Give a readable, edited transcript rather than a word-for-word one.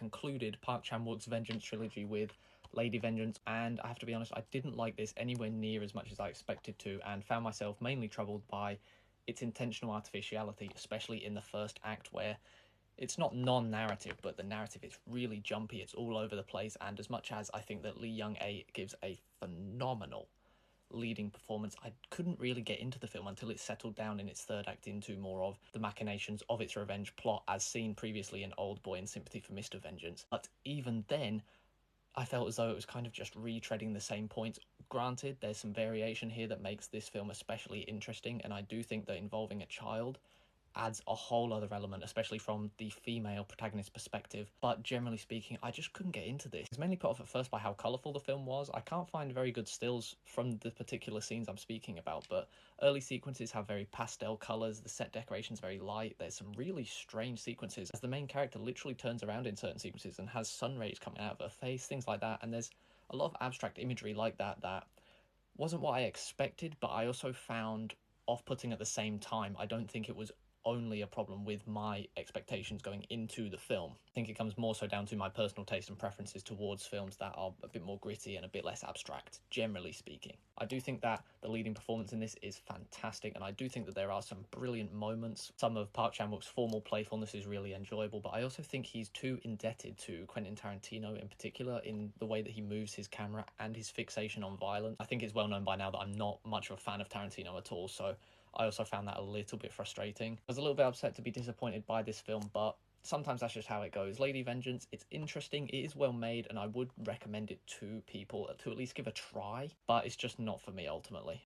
concluded Park Chan-wook's Vengeance trilogy with Lady Vengeance, and I have to be honest, I didn't like this anywhere near as much as I expected to, and found myself mainly troubled by its intentional artificiality, especially in the first act, where it's not non-narrative, but the narrative is really jumpy, it's all over the place, and as much as I think that Lee Young-ae gives a phenomenal leading performance, I couldn't really get into the film until it settled down in its third act into more of the machinations of its revenge plot, as seen previously in Old Boy and Sympathy for Mr. Vengeance. But even then, I felt as though it was kind of just retreading the same points. Granted, there's some variation here that makes this film especially interesting, and I do think that involving a child adds a whole other element, especially from the female protagonist perspective. But generally speaking, I just couldn't get into this. It's mainly put off at first by how colourful the film was. I can't find very good stills from the particular scenes I'm speaking about, but early sequences have very pastel colours, the set decoration's very light, there's some really strange sequences as the main character literally turns around in certain sequences and has sun rays coming out of her face, things like that, and there's a lot of abstract imagery like that that wasn't what I expected, but I also found off-putting at the same time. I don't think it was only a problem with my expectations going into the film. I think it comes more so down to my personal taste and preferences towards films that are a bit more gritty and a bit less abstract, generally speaking. I do think that the leading performance in this is fantastic, and I do think that there are some brilliant moments. Some of Park Chan-wook's formal playfulness is really enjoyable, but I also think he's too indebted to Quentin Tarantino in particular in the way that he moves his camera and his fixation on violence. I think it's well known by now that I'm not much of a fan of Tarantino at all, so I also found that a little bit frustrating. I was a little bit upset to be disappointed by this film, but sometimes that's just how it goes. Lady Vengeance, it's interesting, it is well made, and I would recommend it to people to at least give a try, but it's just not for me ultimately.